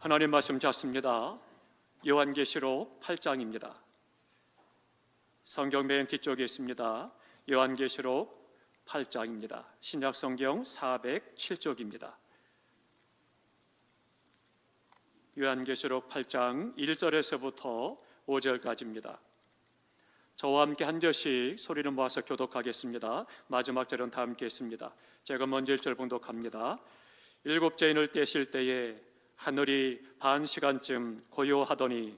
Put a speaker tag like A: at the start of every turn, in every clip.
A: 하나님 말씀 찾습니다. 요한계시록 8장입니다. 성경 맨 뒤쪽에 있습니다. 요한계시록 8장입니다. 신약성경 407쪽입니다. 요한계시록 8장 1절에서부터 5절까지입니다. 저와 함께 한 절씩 소리를 모아서 교독하겠습니다. 마지막 절은 다 함께 했습니다. 제가 먼저 1절 봉독합니다. 일곱 죄인을 떼실 때에 하늘이 반 시간쯤 고요하더니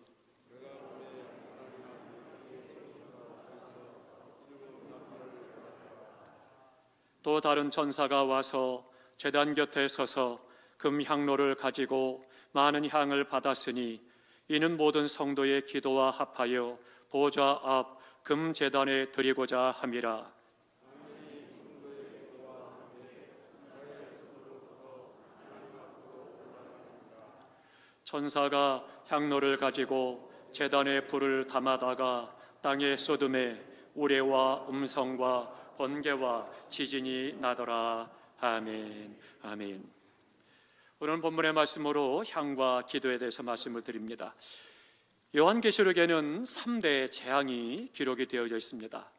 A: 또 다른 천사가 와서 제단 곁에 서서 금 향로를 가지고 많은 향을 받았으니 이는 모든 성도의 기도와 합하여 보좌 앞 금 제단에 드리고자 함이라. 천사가 향로를 가지고 제단에 불을 담아다가 땅에 쏟음에 우레와 음성과 번개와 지진이 나더라. 아멘. 아멘. 오늘 본문의 말씀으로 향과 기도에 대해서 말씀을 드립니다. 요한계시록에는 3대의 재앙이 기록이 되어져 있습니다.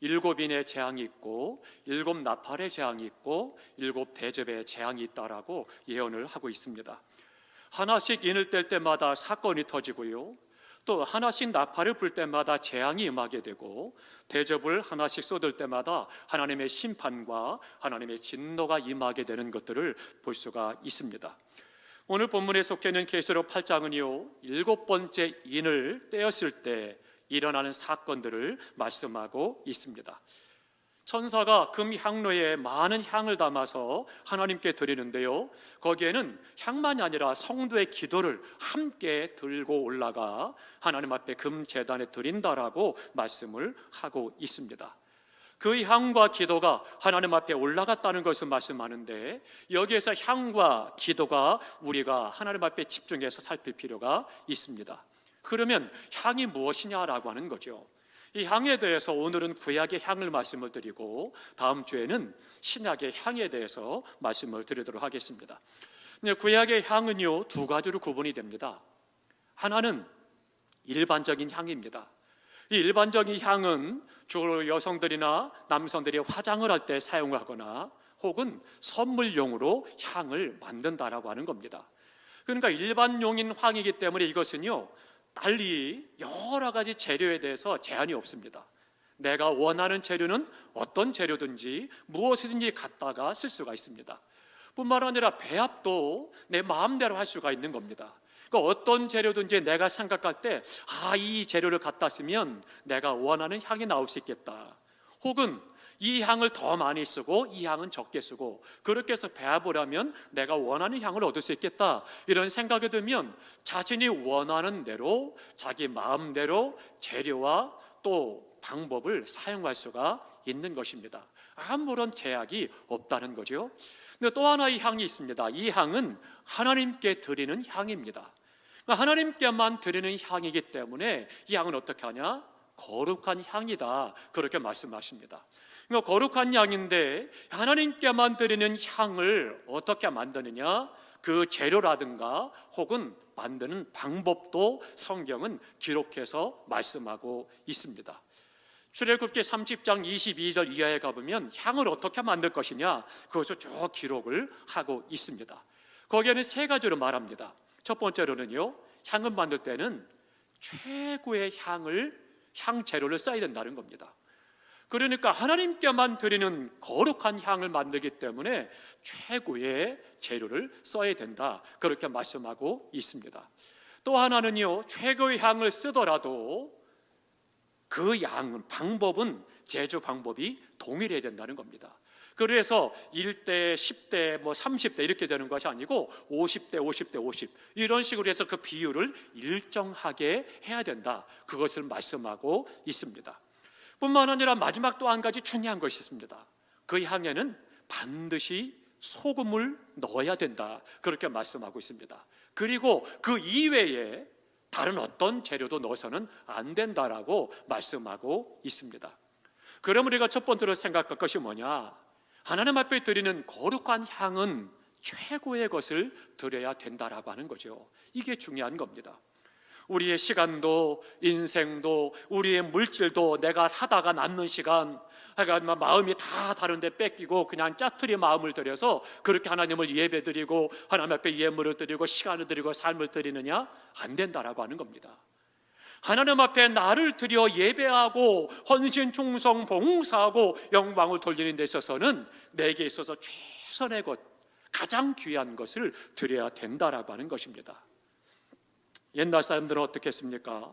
A: 7인의 재앙이 있고 7 나팔의 재앙이 있고 7 대접의 재앙이 있다라고 예언을 하고 있습니다. 하나씩 인을 뗄 때마다 사건이 터지고요, 또 하나씩 나팔을 불 때마다 재앙이 임하게 되고 대접을 하나씩 쏟을 때마다 하나님의 심판과 하나님의 진노가 임하게 되는 것들을 볼 수가 있습니다. 오늘 본문에 속해 있는 계시록 8장은요 7번째 인을 떼었을 때 일어나는 사건들을 말씀하고 있습니다. 천사가 금 향로에 많은 향을 담아서 하나님께 드리는데요, 거기에는 향만이 아니라 성도의 기도를 함께 들고 올라가 하나님 앞에 금 제단에 드린다라고 말씀을 하고 있습니다. 그 향과 기도가 하나님 앞에 올라갔다는 것을 말씀하는데, 여기에서 향과 기도가 우리가 하나님 앞에 집중해서 살필 필요가 있습니다. 그러면 향이 무엇이냐라고 하는 거죠. 이 향에 대해서 오늘은 구약의 향을 말씀을 드리고 다음 주에는 신약의 향에 대해서 말씀을 드리도록 하겠습니다. 구약의 향은요 2가지로 구분이 됩니다. 하나는 일반적인 향입니다. 이 일반적인 향은 주로 여성들이나 남성들이 화장을 할 때 사용하거나 혹은 선물용으로 향을 만든다라고 하는 겁니다. 그러니까 일반용인 향이기 때문에 이것은요 달리 여러 가지 재료에 대해서 제한이 없습니다. 내가 원하는 재료는 어떤 재료든지 무엇이든지 갖다가 쓸 수가 있습니다. 뿐만 아니라 배합도 내 마음대로 할 수가 있는 겁니다. 그러니까 어떤 재료든지 내가 생각할 때 이 재료를 갖다 쓰면 내가 원하는 향이 나올 수 있겠다, 혹은 이 향을 더 많이 쓰고 이 향은 적게 쓰고 그렇게 해서 배합을 하면 내가 원하는 향을 얻을 수 있겠다, 이런 생각이 들면 자신이 원하는 대로 자기 마음대로 재료와 또 방법을 사용할 수가 있는 것입니다. 아무런 제약이 없다는 거죠. 근데 또 하나의 향이 있습니다. 이 향은 하나님께 드리는 향입니다. 하나님께만 드리는 향이기 때문에 이 향은 어떻게 하냐? 거룩한 향이다, 그렇게 말씀하십니다. 그러니까 거룩한 향인데 하나님께만 드리는 향을 어떻게 만드느냐, 그 재료라든가 혹은 만드는 방법도 성경은 기록해서 말씀하고 있습니다. 출애굽기 30장 22절 이하에 가보면 향을 어떻게 만들 것이냐, 그것을 쭉 기록을 하고 있습니다. 거기에는 3가지로 말합니다. 첫 번째로는요, 향을 만들 때는 최고의 향 재료를 써야 된다는 겁니다. 그러니까 하나님께만 드리는 거룩한 향을 만들기 때문에 최고의 재료를 써야 된다, 그렇게 말씀하고 있습니다. 또 하나는요, 최고의 향을 쓰더라도 그 방법은 제조 방법이 동일해야 된다는 겁니다. 그래서 1대, 10대, 30대 이렇게 되는 것이 아니고 50대, 50대, 50 이런 식으로 해서 그 비율을 일정하게 해야 된다, 그것을 말씀하고 있습니다. 뿐만 아니라 마지막 또 한 가지 중요한 것이 있습니다. 그 향에는 반드시 소금을 넣어야 된다, 그렇게 말씀하고 있습니다. 그리고 그 이외에 다른 어떤 재료도 넣어서는 안 된다라고 말씀하고 있습니다. 그럼 우리가 첫 번째로 생각할 것이 뭐냐? 하나님 앞에 드리는 거룩한 향은 최고의 것을 드려야 된다라고 하는 거죠. 이게 중요한 겁니다. 우리의 시간도 인생도 우리의 물질도 내가 하다가 남는 시간, 그러니까 마음이 다 다른데 뺏기고 그냥 짜투리 마음을 들여서 그렇게 하나님을 예배드리고 하나님 앞에 예물을 드리고 시간을 드리고 삶을 드리느냐? 안 된다라고 하는 겁니다. 하나님 앞에 나를 드려 예배하고 헌신, 충성, 봉사하고 영광을 돌리는 데 있어서는 내게 있어서 최선의 것, 가장 귀한 것을 드려야 된다라고 하는 것입니다. 옛날 사람들은 어떻게 했습니까?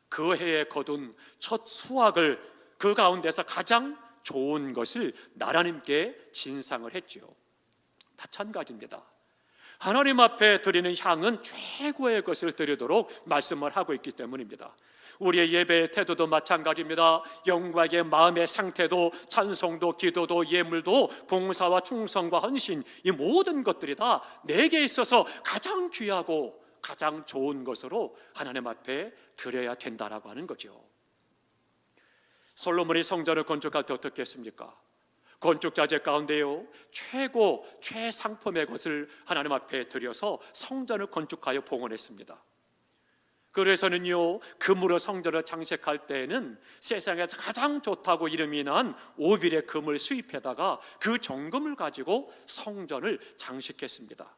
A: 그 해에 거둔 첫 수확을 그 가운데서 가장 좋은 것을 하나님께 진상을 했지요. 마찬가지입니다. 하나님 앞에 드리는 향은 최고의 것을 드리도록 말씀을 하고 있기 때문입니다. 우리의 예배의 태도도 마찬가지입니다. 영광의 마음의 상태도 찬송도 기도도 예물도 봉사와 충성과 헌신, 이 모든 것들이 다 내게 있어서 가장 귀하고 가장 좋은 것으로 하나님 앞에 드려야 된다라고 하는 거죠. 솔로몬이 성전을 건축할 때 어떻게 했습니까? 건축자재 가운데요, 최고 최상품의 것을 하나님 앞에 드려서 성전을 건축하여 봉헌했습니다. 그래서는요, 금으로 성전을 장식할 때에는 세상에서 가장 좋다고 이름이 난 오빌의 금을 수입해다가 그 정금을 가지고 성전을 장식했습니다.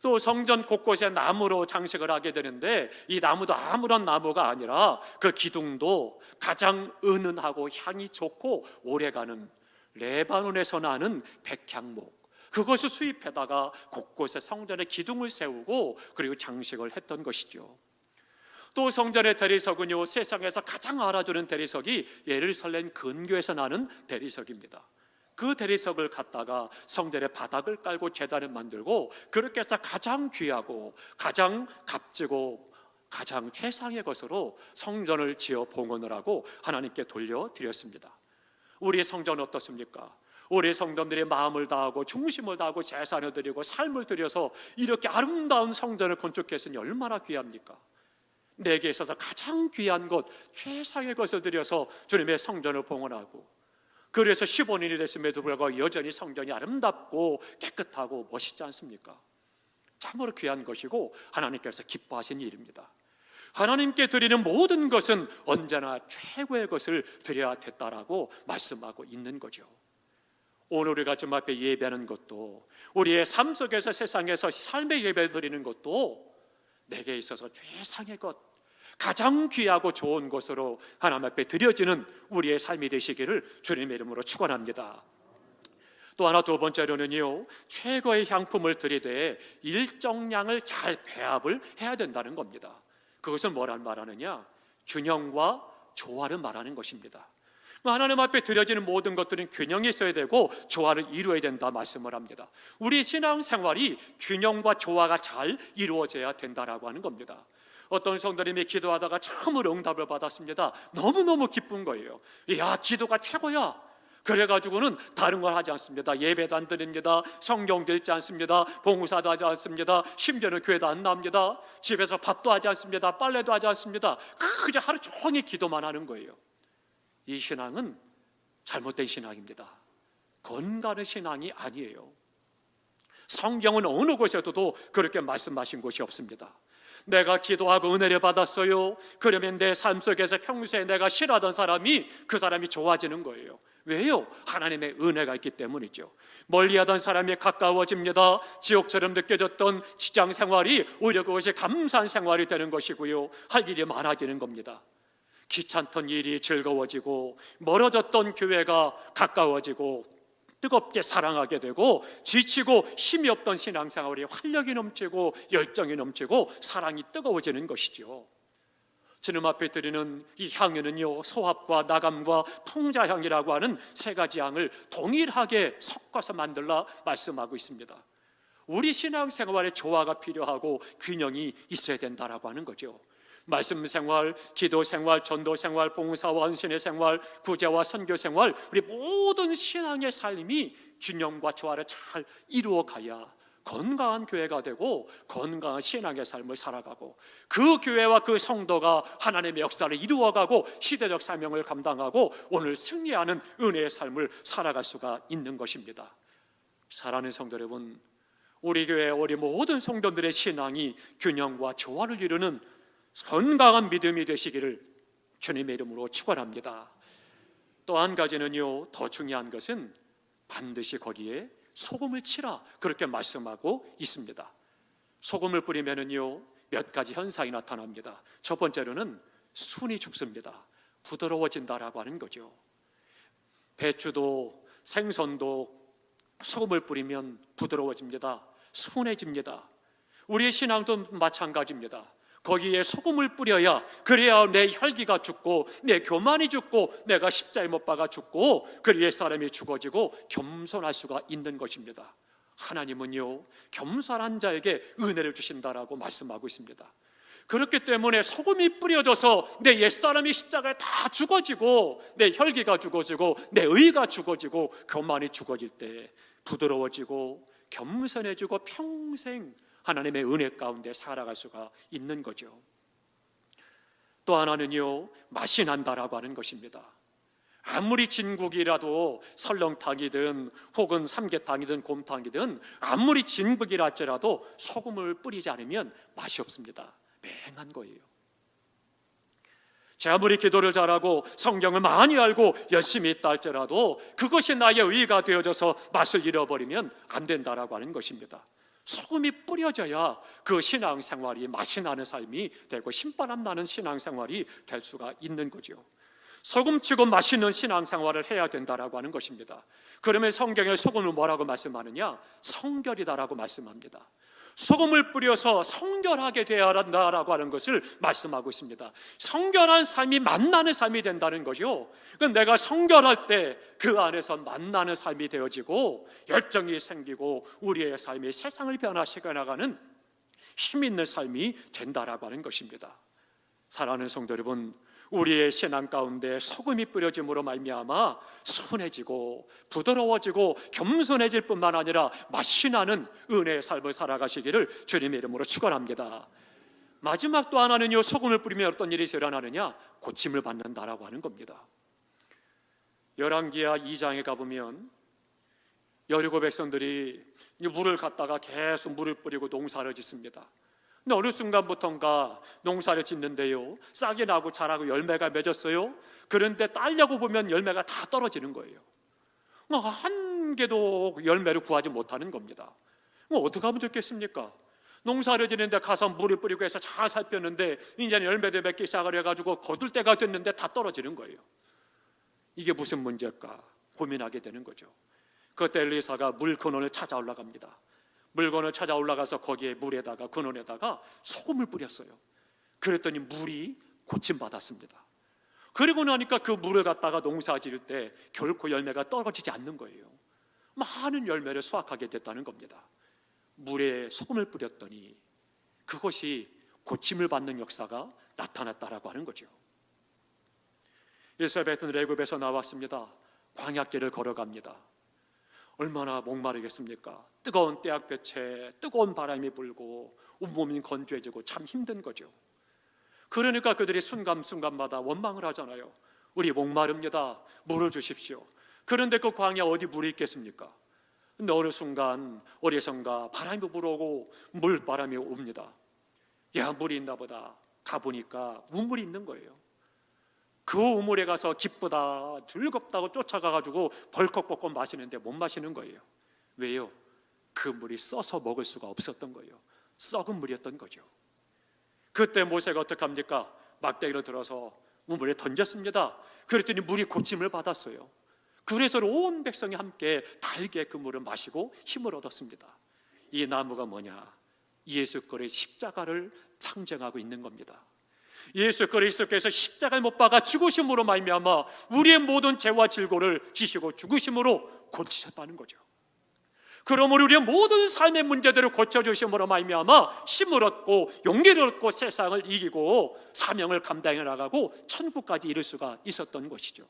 A: 또 성전 곳곳에 나무로 장식을 하게 되는데 이 나무도 아무런 나무가 아니라 그 기둥도 가장 은은하고 향이 좋고 오래가는 레바논에서 나는 백향목, 그것을 수입해다가 곳곳에 성전에 기둥을 세우고 그리고 장식을 했던 것이죠. 또 성전의 대리석은요, 세상에서 가장 알아주는 대리석이 예루살렘 근교에서 나는 대리석입니다. 그 대리석을 갖다가 성전의 바닥을 깔고 제단을 만들고 그렇게 해서 가장 귀하고 가장 값지고 가장 최상의 것으로 성전을 지어 봉헌을 하고 하나님께 돌려드렸습니다. 우리의 성전은 어떻습니까? 우리의 성도들이 마음을 다하고 중심을 다하고 재산을 드리고 삶을 들여서 이렇게 아름다운 성전을 건축했으니 얼마나 귀합니까? 내게 있어서 가장 귀한 것, 최상의 것을 드려서 주님의 성전을 봉헌하고, 그래서 15년이 됐음에도 불구하고 여전히 성전이 아름답고 깨끗하고 멋있지 않습니까? 참으로 귀한 것이고 하나님께서 기뻐하신 일입니다. 하나님께 드리는 모든 것은 언제나 최고의 것을 드려야 됐다라고 말씀하고 있는 거죠. 오늘 우리가 주님 앞에 예배하는 것도, 우리의 삶 속에서 세상에서 삶의 예배를 드리는 것도 내게 있어서 최상의 것, 가장 귀하고 좋은 것으로 하나님 앞에 드려지는 우리의 삶이 되시기를 주님의 이름으로 축원합니다. 또 하나, 두 번째로는요, 최고의 향품을 드리되 일정량을 잘 배합을 해야 된다는 겁니다. 그것은 뭐란 말하느냐? 균형과 조화를 말하는 것입니다. 하나님 앞에 드려지는 모든 것들은 균형이 있어야 되고 조화를 이루어야 된다 말씀을 합니다. 우리 신앙생활이 균형과 조화가 잘 이루어져야 된다라고 하는 겁니다. 어떤 성도님이 기도하다가 참으로 응답을 받았습니다. 너무너무 기쁜 거예요. 야, 기도가 최고야. 그래가지고는 다른 걸 하지 않습니다. 예배도 안 드립니다. 성경도 읽지 않습니다. 봉사도 하지 않습니다. 심지어는 교회도 안 나옵니다. 집에서 밥도 하지 않습니다. 빨래도 하지 않습니다. 그저 하루 종일 기도만 하는 거예요. 이 신앙은 잘못된 신앙입니다. 건강한 신앙이 아니에요. 성경은 어느 곳에도 그렇게 말씀하신 곳이 없습니다. 내가 기도하고 은혜를 받았어요. 그러면 내 삶 속에서 평소에 내가 싫어하던 사람이 그 사람이 좋아지는 거예요. 왜요? 하나님의 은혜가 있기 때문이죠. 멀리하던 사람이 가까워집니다. 지옥처럼 느껴졌던 직장 생활이 오히려 그것이 감사한 생활이 되는 것이고요, 할 일이 많아지는 겁니다. 귀찮던 일이 즐거워지고 멀어졌던 교회가 가까워지고 뜨겁게 사랑하게 되고 지치고 힘이 없던 신앙생활이 활력이 넘치고 열정이 넘치고 사랑이 뜨거워지는 것이죠. 주님 앞에 드리는 이 향유는요, 소합과 나감과 풍자향이라고 하는 세 가지 향을 동일하게 섞어서 만들라 말씀하고 있습니다. 우리 신앙생활에 조화가 필요하고 균형이 있어야 된다라고 하는 거죠. 말씀 생활, 기도 생활, 전도 생활, 봉사와 헌신의 생활, 구제와 선교 생활, 우리 모든 신앙의 삶이 균형과 조화를 잘 이루어가야 건강한 교회가 되고 건강한 신앙의 삶을 살아가고 그 교회와 그 성도가 하나님의 역사를 이루어가고 시대적 사명을 감당하고 오늘 승리하는 은혜의 삶을 살아갈 수가 있는 것입니다. 사랑하는 성도 여러분, 우리 교회 우리 모든 성도들의 신앙이 균형과 조화를 이루는 건강한 믿음이 되시기를 주님의 이름으로 축원합니다. 또 한 가지는요, 더 중요한 것은 반드시 거기에 소금을 치라, 그렇게 말씀하고 있습니다. 소금을 뿌리면은요, 몇 가지 현상이 나타납니다. 첫 번째로는 순이 죽습니다. 부드러워진다라고 하는 거죠. 배추도 생선도 소금을 뿌리면 부드러워집니다. 순해집니다. 우리의 신앙도 마찬가지입니다. 거기에 소금을 뿌려야, 그래야 내 혈기가 죽고 내 교만이 죽고 내가 십자가에 못 박아 죽고 그리에 사람이 죽어지고 겸손할 수가 있는 것입니다. 하나님은요, 겸손한 자에게 은혜를 주신다라고 말씀하고 있습니다. 그렇기 때문에 소금이 뿌려져서 내 옛사람이 십자가에 다 죽어지고 내 혈기가 죽어지고 내 의가 죽어지고 교만이 죽어질 때 부드러워지고 겸손해지고 평생 하나님의 은혜 가운데 살아갈 수가 있는 거죠. 또 하나는요, 맛이 난다라고 하는 것입니다. 아무리 진국이라도 설렁탕이든 혹은 삼계탕이든 곰탕이든 아무리 진국이라 할지라도 소금을 뿌리지 않으면 맛이 없습니다. 맹한 거예요. 제가 아무리 기도를 잘하고 성경을 많이 알고 열심히 있다 할지라도 그것이 나의 의가 되어져서 맛을 잃어버리면 안 된다라고 하는 것입니다. 소금이 뿌려져야 그 신앙생활이 맛이 나는 삶이 되고 신바람 나는 신앙생활이 될 수가 있는 거죠. 소금치고 맛있는 신앙생활을 해야 된다라고 하는 것입니다. 그러면 성경에 소금을 뭐라고 말씀하느냐? 성결이다라고 말씀합니다. 소금을 뿌려서 성결하게 되어야 한다라고 하는 것을 말씀하고 있습니다. 성결한 삶이 만나는 삶이 된다는 거죠. 내가 성결할 때 그 안에서 만나는 삶이 되어지고 열정이 생기고 우리의 삶이 세상을 변화시켜 나가는 힘 있는 삶이 된다라고 하는 것입니다. 사랑하는 성도 여러분, 우리의 신앙 가운데 소금이 뿌려짐으로 말미암아 순해지고 부드러워지고 겸손해질 뿐만 아니라 맛이 나는 은혜의 삶을 살아가시기를 주님의 이름으로 축원합니다. 마지막 또 하나는요, 소금을 뿌리면 어떤 일이 일어나느냐? 고침을 받는다라고 하는 겁니다. 열왕기하 2장에 가보면 여리고 백성들이 물을 갖다가 계속 물을 뿌리고 농사를 짓습니다. 근데 어느 순간부터인가 농사를 짓는데요, 싹이 나고 자라고 열매가 맺었어요. 그런데 따려고 보면 열매가 다 떨어지는 거예요. 한 개도 열매를 구하지 못하는 겁니다. 어떻게 하면 좋겠습니까? 농사를 지는데 가서 물을 뿌리고 해서 잘 살폈는데 이제는 열매도 맺기 시작을 해가지고 거둘 때가 됐는데 다 떨어지는 거예요. 이게 무슨 문제일까 고민하게 되는 거죠. 그때 엘리사가 물 근원을 찾아 올라갑니다. 물건을 찾아 올라가서 거기에 물에다가 근원에다가 소금을 뿌렸어요. 그랬더니 물이 고침받았습니다. 그리고 나니까 그 물을 갖다가 농사 지을 때 결코 열매가 떨어지지 않는 거예요. 많은 열매를 수확하게 됐다는 겁니다. 물에 소금을 뿌렸더니 그것이 고침을 받는 역사가 나타났다라고 하는 거죠. 이스라엘은 레굽에서 나왔습니다. 광야길을 걸어갑니다. 얼마나 목마르겠습니까? 뜨거운 떼약볕에 뜨거운 바람이 불고 온몸이 건조해지고 참 힘든 거죠. 그러니까 그들이 순간순간마다 원망을 하잖아요. 우리 목마릅니다. 물을 주십시오. 그런데 그 광야 어디 물이 있겠습니까? 근데 어느 순간 어리선가 바람이 불어오고 물바람이 옵니다. 야, 물이 있나 보다. 가보니까 우물이 있는 거예요. 그 우물에 가서 기쁘다 즐겁다고 쫓아가가지고 벌컥 벗고 마시는데 못 마시는 거예요. 왜요? 그 물이 써서 먹을 수가 없었던 거예요. 썩은 물이었던 거죠. 그때 모세가 어떻게 합니까? 막대기를 들어서 우물에 던졌습니다. 그랬더니 물이 고침을 받았어요. 그래서 온 백성이 함께 달게 그 물을 마시고 힘을 얻었습니다. 이 나무가 뭐냐? 예수 그리스도의 십자가를 상징하고 있는 겁니다. 예수 그리스도께서 십자가에 못 박아 죽으심으로 말미암아 우리의 모든 죄와 질고를 지시고 죽으심으로 고치셨다는 거죠. 그러므로 우리의 모든 삶의 문제들을 고쳐주심으로 말미암아 힘을 얻고 용기를 얻고 세상을 이기고 사명을 감당해 나가고 천국까지 이룰 수가 있었던 것이죠.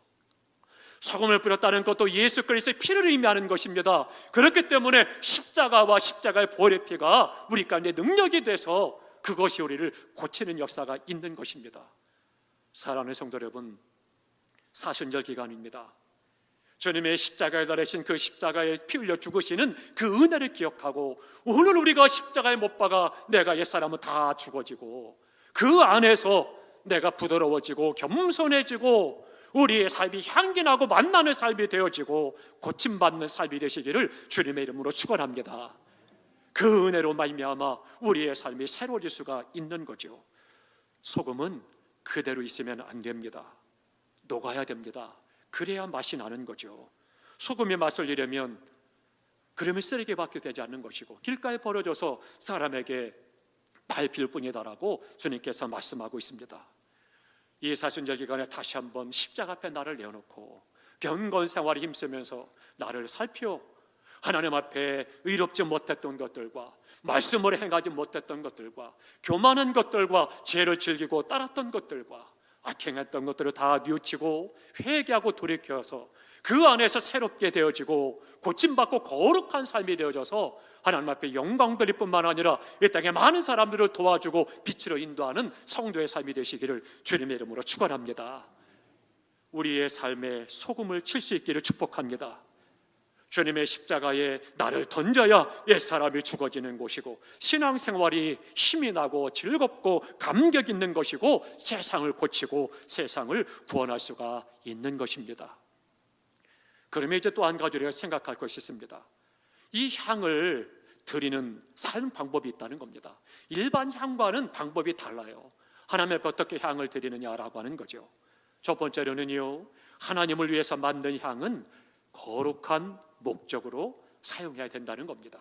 A: 소금을 뿌렸다는 것도 예수 그리스도의 피를 의미하는 것입니다. 그렇기 때문에 십자가와 십자가의 보혈의 피가 우리 가운데 능력이 돼서 그것이 우리를 고치는 역사가 있는 것입니다. 사랑하는 성도 여러분, 사순절 기간입니다. 주님의 십자가에 달리신 그 십자가에 피 흘려 죽으시는 그 은혜를 기억하고, 오늘 우리가 십자가에 못 박아 내가 옛사람은 다 죽어지고 그 안에서 내가 부드러워지고 겸손해지고 우리의 삶이 향기나고 만나는 삶이 되어지고 고침받는 삶이 되시기를 주님의 이름으로 축원합니다. 그 은혜로 말미암아 우리의 삶이 새로워질 수가 있는 거죠. 소금은 그대로 있으면 안 됩니다. 녹아야 됩니다. 그래야 맛이 나는 거죠. 소금이 맛을 내려면 그러면 쓰레기밖에 되지 않는 것이고 길가에 버려져서 사람에게 밟힐 뿐이다라고 주님께서 말씀하고 있습니다. 이 사순절 기간에 다시 한번 십자가 앞에 나를 내어놓고 경건 생활에 힘쓰면서 나를 살펴 하나님 앞에 의롭지 못했던 것들과 말씀을 행하지 못했던 것들과 교만한 것들과 죄를 즐기고 따랐던 것들과 악행했던 것들을 다 뉘우치고 회개하고 돌이켜서 그 안에서 새롭게 되어지고 고침받고 거룩한 삶이 되어져서 하나님 앞에 영광 돌릴 뿐만 아니라 이 땅에 많은 사람들을 도와주고 빛으로 인도하는 성도의 삶이 되시기를 주님의 이름으로 축원합니다. 우리의 삶에 소금을 칠 수 있기를 축복합니다. 주님의 십자가에 나를 던져야 옛사람이 죽어지는 곳이고 신앙생활이 힘이 나고 즐겁고 감격 있는 것이고 세상을 고치고 세상을 구원할 수가 있는 것입니다. 그러면 이제 또 한 가지 우리가 생각할 것이 있습니다. 이 향을 드리는 삶 방법이 있다는 겁니다. 일반 향과는 방법이 달라요. 하나님 앞에 어떻게 향을 드리느냐라고 하는 거죠. 첫 번째로는요, 하나님을 위해서 만든 향은 거룩한 목적으로 사용해야 된다는 겁니다.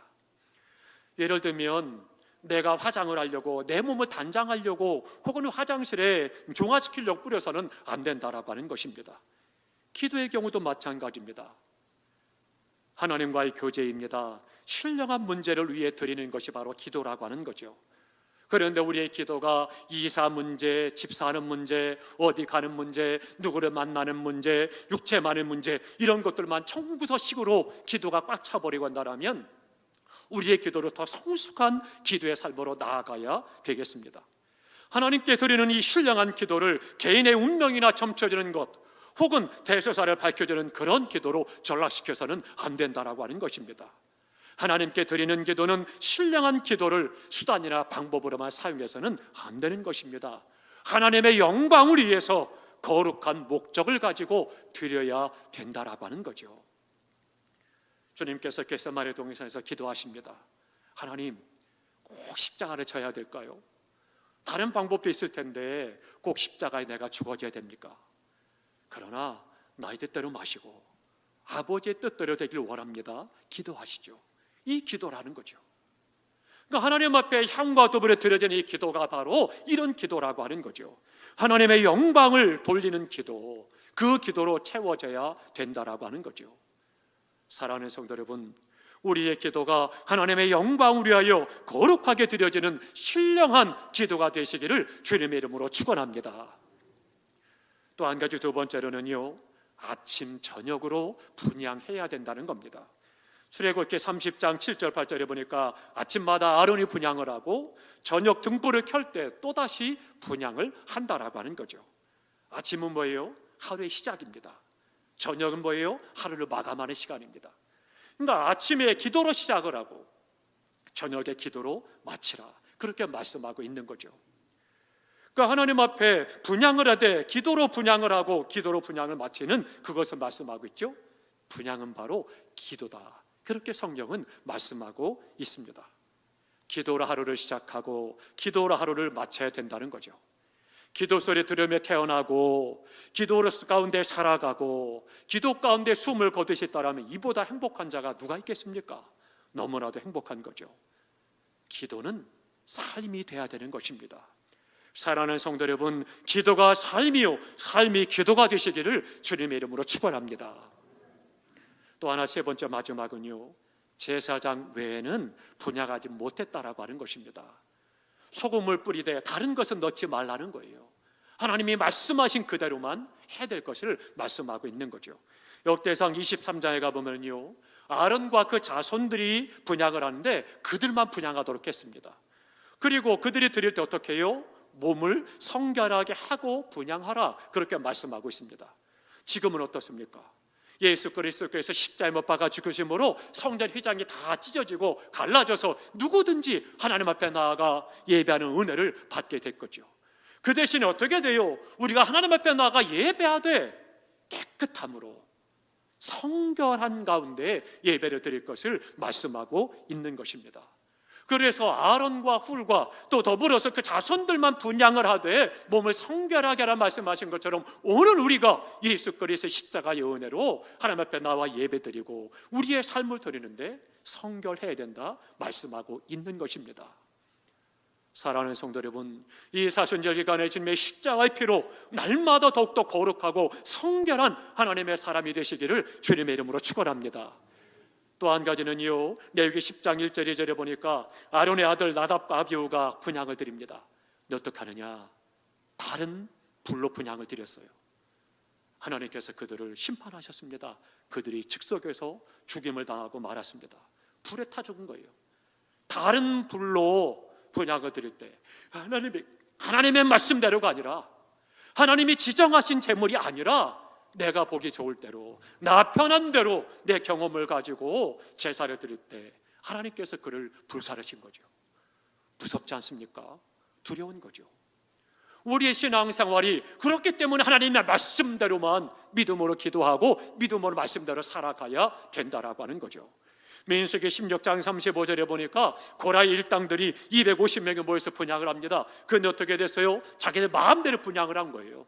A: 예를 들면 내가 화장을 하려고 내 몸을 단장하려고 혹은 화장실에 중화시키려고 뿌려서는 안 된다라고 하는 것입니다. 기도의 경우도 마찬가지입니다. 하나님과의 교제입니다. 신령한 문제를 위해 드리는 것이 바로 기도라고 하는 거죠. 그런데 우리의 기도가 이사 문제, 집 사는 문제, 어디 가는 문제, 누구를 만나는 문제, 육체 많은 문제, 이런 것들만 청구서식으로 기도가 꽉 차버리고 한다면 우리의 기도를 더 성숙한 기도의 삶으로 나아가야 되겠습니다. 하나님께 드리는 이 신령한 기도를 개인의 운명이나 점쳐주는 것 혹은 대소사를 밝혀주는 그런 기도로 전락시켜서는 안 된다라고 하는 것입니다. 하나님께 드리는 기도는 신령한 기도를 수단이나 방법으로만 사용해서는 안 되는 것입니다. 하나님의 영광을 위해서 거룩한 목적을 가지고 드려야 된다라고 하는 거죠. 주님께서 겟세마네 동산에서 기도하십니다. 하나님, 꼭 십자가를 져야 될까요? 다른 방법도 있을 텐데 꼭 십자가에 내가 죽어져야 됩니까? 그러나 나의 뜻대로 마시고 아버지의 뜻대로 되길 원합니다. 기도하시죠. 이 기도라는 거죠. 그러니까 하나님 앞에 향과 더불어 드려진 이 기도가 바로 이런 기도라고 하는 거죠. 하나님의 영광을 돌리는 기도, 그 기도로 채워져야 된다라고 하는 거죠. 사랑하는 성도 여러분, 우리의 기도가 하나님의 영광을 위하여 거룩하게 드려지는 신령한 기도가 되시기를 주님의 이름으로 축원합니다. 또 한 가지, 두 번째로는요, 아침 저녁으로 분향해야 된다는 겁니다. 출애굽기 30장 7절 8절에 보니까 아침마다 아론이 분향을 하고 저녁 등불을 켤 때 또다시 분향을 한다라고 하는 거죠. 아침은 뭐예요? 하루의 시작입니다. 저녁은 뭐예요? 하루를 마감하는 시간입니다. 그러니까 아침에 기도로 시작을 하고 저녁에 기도로 마치라, 그렇게 말씀하고 있는 거죠. 그러니까 하나님 앞에 분향을 하되 기도로 분향을 하고 기도로 분향을 마치는 그것을 말씀하고 있죠. 분향은 바로 기도다, 그렇게 성경은 말씀하고 있습니다. 기도로 하루를 시작하고 기도로 하루를 마쳐야 된다는 거죠. 기도 소리 들으며 태어나고 기도 가운데 살아가고 기도 가운데 숨을 거두셨다라면 이보다 행복한 자가 누가 있겠습니까? 너무나도 행복한 거죠. 기도는 삶이 돼야 되는 것입니다. 사랑하는 성도 여러분, 기도가 삶이요, 삶이 기도가 되시기를 주님의 이름으로 축원합니다. 또 하나, 세 번째 마지막은요, 제사장 외에는 분향하지 못했다라고 하는 것입니다. 소금을 뿌리되 다른 것은 넣지 말라는 거예요. 하나님이 말씀하신 그대로만 해야 될 것을 말씀하고 있는 거죠. 역대상 23장에 가보면요, 아론과 그 자손들이 분향을 하는데 그들만 분향하도록 했습니다. 그리고 그들이 드릴 때 어떻게 해요? 몸을 성결하게 하고 분향하라, 그렇게 말씀하고 있습니다. 지금은 어떻습니까? 예수 그리스도께서 십자가에 못 박아 죽으심으로 성전 휘장이 다 찢어지고 갈라져서 누구든지 하나님 앞에 나아가 예배하는 은혜를 받게 됐거죠. 그 대신에 어떻게 돼요? 우리가 하나님 앞에 나아가 예배하되 깨끗함으로 성결한 가운데 예배를 드릴 것을 말씀하고 있는 것입니다. 그래서 아론과 훌과 또 더불어서 그 자손들만 분향을 하되 몸을 성결하게 하라 말씀하신 것처럼 오늘 우리가 예수 그리스도의 십자가의 은혜로 하나님 앞에 나와 예배드리고 우리의 삶을 드리는데 성결해야 된다 말씀하고 있는 것입니다. 사랑하는 성도 여러분, 이 사순절 기간에 주님의 십자가의 피로 날마다 더욱더 거룩하고 성결한 하나님의 사람이 되시기를 주님의 이름으로 축원합니다. 또 한 가지는요, 레위기 10장 1절 2절에 보니까 아론의 아들 나답과 아비후가 분향을 드립니다. 근데 어떻게 하느냐? 다른 불로 분향을 드렸어요. 하나님께서 그들을 심판하셨습니다. 그들이 즉석에서 죽임을 당하고 말았습니다. 불에 타 죽은 거예요. 다른 불로 분향을 드릴 때 하나님의 말씀대로가 아니라, 하나님이 지정하신 제물이 아니라 내가 보기 좋을 대로, 나 편한 대로 내 경험을 가지고 제사를 드릴 때 하나님께서 그를 불사르신 거죠. 무섭지 않습니까? 두려운 거죠. 우리의 신앙생활이 그렇기 때문에 하나님의 말씀대로만 믿음으로 기도하고 믿음으로 말씀대로 살아가야 된다라고 하는 거죠. 민수기 16장 35절에 보니까 고라의 일당들이 250명이 모여서 분향을 합니다. 그런데 어떻게 됐어요? 자기들 마음대로 분향을 한 거예요.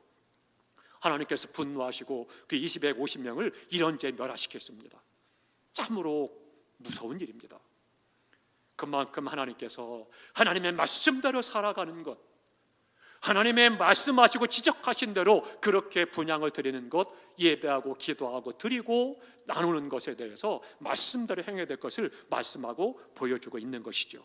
A: 하나님께서 분노하시고 그 250명을 이런 죄 멸하시켰습니다. 참으로 무서운 일입니다. 그만큼 하나님께서 하나님의 말씀대로 살아가는 것, 하나님의 말씀하시고 지적하신 대로 그렇게 분향을 드리는 것, 예배하고 기도하고 드리고 나누는 것에 대해서 말씀대로 행해야 될 것을 말씀하고 보여주고 있는 것이죠.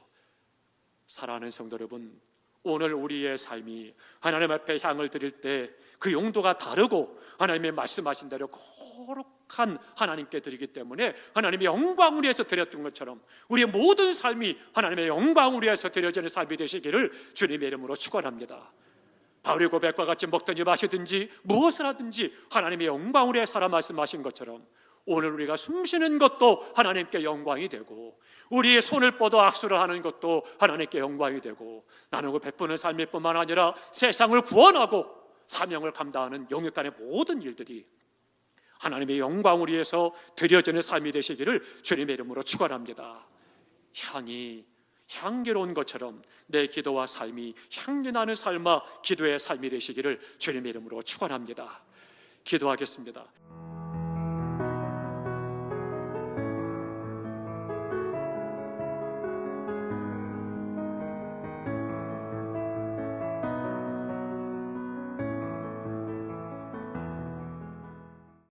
A: 사랑하는 성도 여러분, 오늘 우리의 삶이 하나님 앞에 향을 드릴 때 그 용도가 다르고 하나님의 말씀하신 대로 거룩한 하나님께 드리기 때문에 하나님의 영광을 위해서 드렸던 것처럼 우리의 모든 삶이 하나님의 영광을 위해서 드려지는 삶이 되시기를 주님의 이름으로 축원합니다. 바울의 고백과 같이 먹든지 마시든지 무엇을 하든지 하나님의 영광을 위해 살아 말씀하신 것처럼 오늘 우리가 숨쉬는 것도 하나님께 영광이 되고 우리의 손을 뻗어 악수를 하는 것도 하나님께 영광이 되고 나누고 베푸는 삶일 뿐만 아니라 세상을 구원하고 사명을 감당하는 영역간의 모든 일들이 하나님의 영광을 위해서 드려지는 삶이 되시기를 주님의 이름으로 축원합니다. 향기로운 것처럼 내 기도와 삶이 향기나는 삶과 기도의 삶이 되시기를 주님의 이름으로 축원합니다. 기도하겠습니다.